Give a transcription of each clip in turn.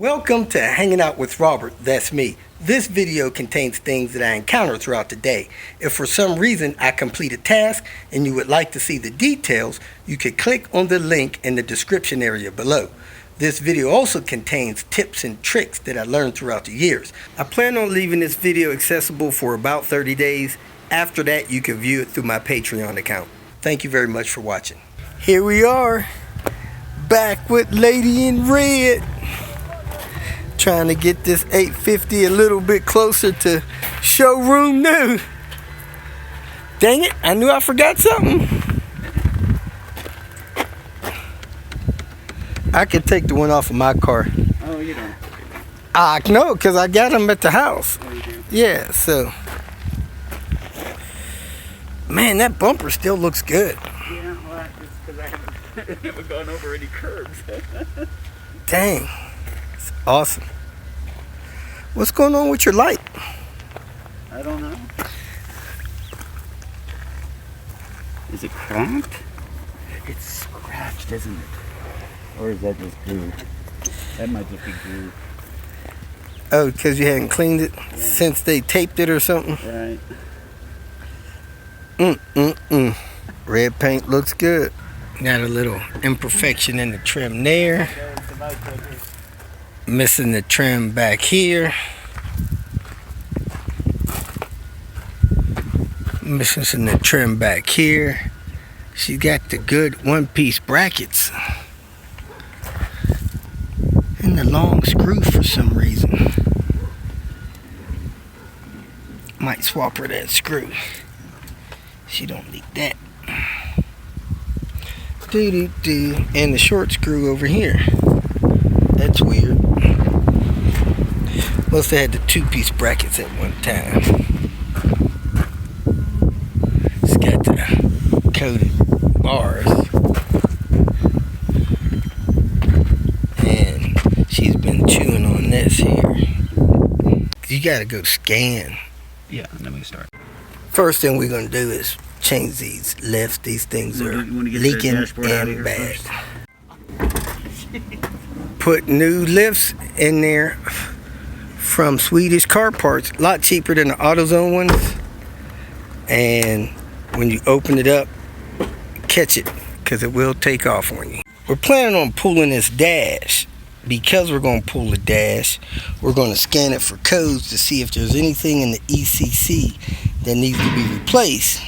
Welcome to Hanging Out with Robert, that's me. This video contains things that I encounter throughout the day. If for some reason I complete a task and you would like to see the details, you could click on the link in the description area below. This video also contains tips and tricks that I learned throughout the years. I plan on leaving this video accessible for about 30 days. After that, you can view it through my Patreon account. Thank you very much for watching. Here we are, back with Lady in Red. Trying to get this 850 a little bit closer to showroom new. Dang it, I knew I forgot something. I could take the one off of my car. Oh, you don't? I know, because I got them at the house. Oh, you do? Yeah, so. Man, that bumper still looks good. Yeah, well, that's because I haven't gone over any curbs. Dang. It's awesome. What's going on with your light? I don't know. Is it cracked? It's scratched, isn't it? Or is that just glue? That might just be glue. Oh, because you hadn't cleaned it since they taped it or something? Right. Red paint looks good. Got a little imperfection in the trim there. Missing the trim back here. Missing the trim back here. She got the good one-piece brackets. And the long screw for some reason. Might swap her that screw. She don't need that. Doo-doo-doo. And the short screw over here. That's weird. Must have had the two-piece brackets at one time. It's got the coated bars. And she's been chewing on this here. You gotta go scan. Yeah, let me start. First thing we're gonna do is change these lifts. These things are leaking and bad. Put new lifts in there from Swedish car parts, a lot cheaper than the AutoZone ones. And when you open it up, catch it, because it will take off on you. We're planning on pulling this dash. Because we're going to pull the dash, we're going to scan it for codes to see if there's anything in the ECC that needs to be replaced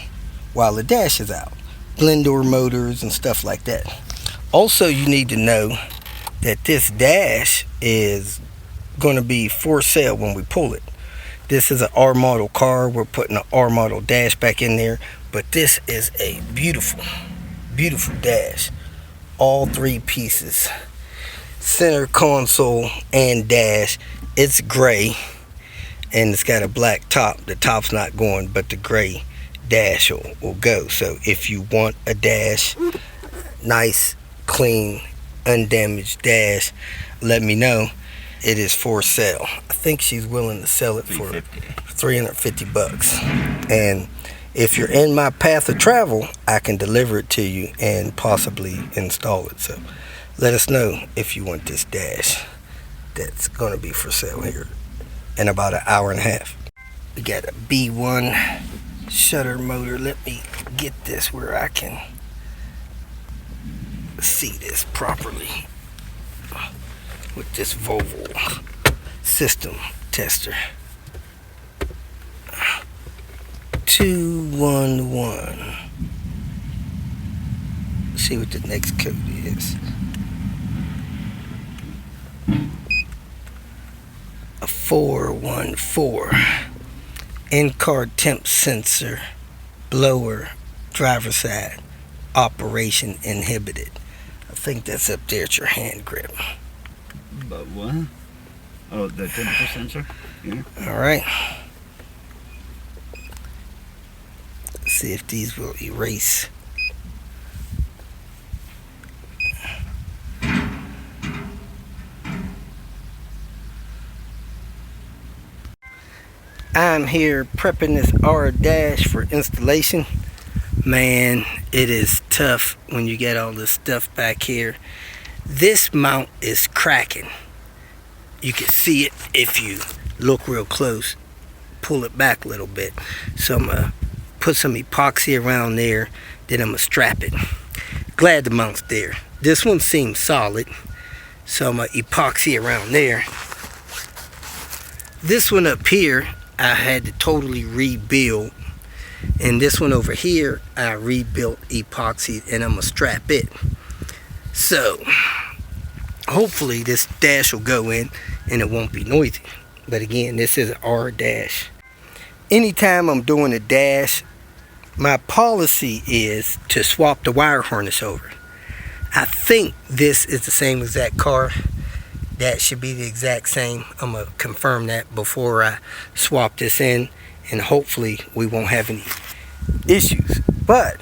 while the dash is out. Blend door motors and stuff like that. Also, you need to know that this dash is going to be for sale when we pull it. This is an R model car. We're putting an R model dash back in there, but this is a beautiful, beautiful dash. All three pieces, center console and dash. It's gray and it's got a black top. The top's not going, but the gray dash will go. So if you want a dash, nice, clean, undamaged dash, let me know. It is for sale. I think she's willing to sell it for $350. And if you're in my path of travel, I can deliver it to you and possibly install it. So let us know if you want this dash that's going to be for sale here in about an hour and a half. We got a B1 shutter motor. Let me get this where I can see this properly with this Volvo system tester. 211. See what the next code is. A 414. In-car temp sensor, blower, driver side, operation inhibited. I think that's up there at your hand grip. But what? Oh, the temperature sensor? Yeah. Alright. See if these will erase. I'm here prepping this R dash for installation. Man, it is tough when you get all this stuff back here. This mount is cracking. You can see it if you look real close. Pull it back a little bit. So I'm gonna put some epoxy around there, then I'm gonna strap it. Glad the mount's there. This one seems solid, so I'm gonna epoxy around there. This one up here I had to totally rebuild, and this one over here I rebuilt epoxy, and I'm gonna strap it. So hopefully this dash will go in and it won't be noisy. But again, this is an R dash. Anytime I'm doing a dash, my policy is to swap the wire harness over. I think this is the same exact car. That should be the exact same. I'm going to confirm that before I swap this in, and hopefully we won't have any issues. But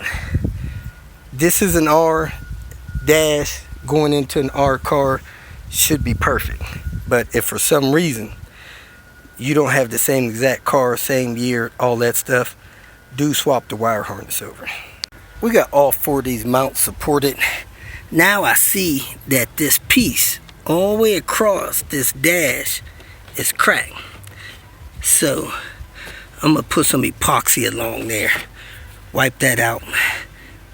this is an R dash going into an R car, should be perfect. But if for some reason you don't have the same exact car, same year, all that stuff, do swap the wire harness over. We got all 4 of these mounts supported. Now I see that this piece all the way across this dash is cracked. So I'm gonna put some epoxy along there, wipe that out,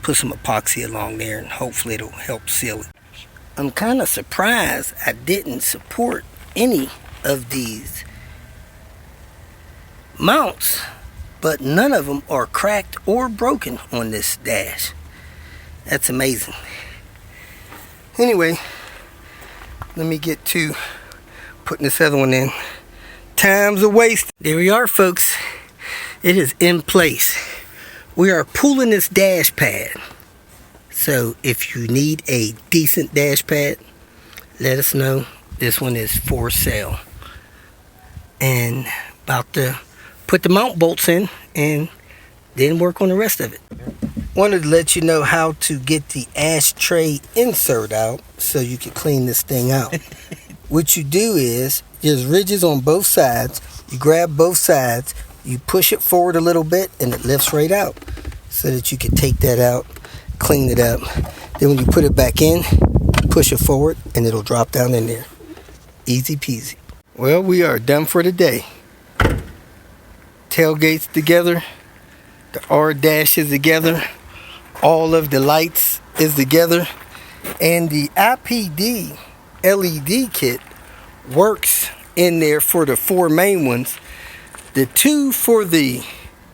put some epoxy along there, and hopefully it'll help seal it. I'm kind of surprised I didn't support any of these mounts, but none of them are cracked or broken on this dash. That's amazing. Anyway, let me get to putting this other one in. Time's a waste. There we are, folks. It is in place. We are pulling this dash pad. So if you need a decent dash pad, let us know. This one is for sale. And about to put the mount bolts in and then work on the rest of it. Wanted to let you know how to get the ashtray insert out so you can clean this thing out. What you do is, there's ridges on both sides. You grab both sides, you push it forward a little bit, and it lifts right out so that you can take that out, clean it up. Then when you put it back in, push it forward and it'll drop down in there. Easy peasy. Well, we are done for the day. Tailgates together, the R dash is together, all of the lights is together, and the IPD LED kit works in there for the 4 main ones. The 2 for the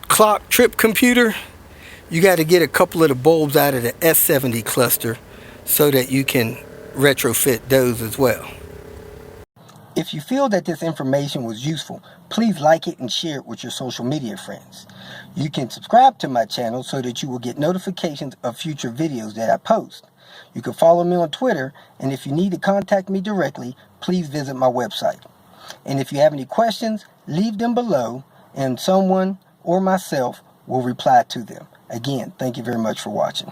clock trip computer, you got to get a couple of the bulbs out of the S70 cluster so that you can retrofit those as well. If you feel that this information was useful, please like it and share it with your social media friends. You can subscribe to my channel so that you will get notifications of future videos that I post. You can follow me on Twitter, and if you need to contact me directly, please visit my website. And if you have any questions, leave them below, and someone or myself will reply to them. Again, thank you very much for watching.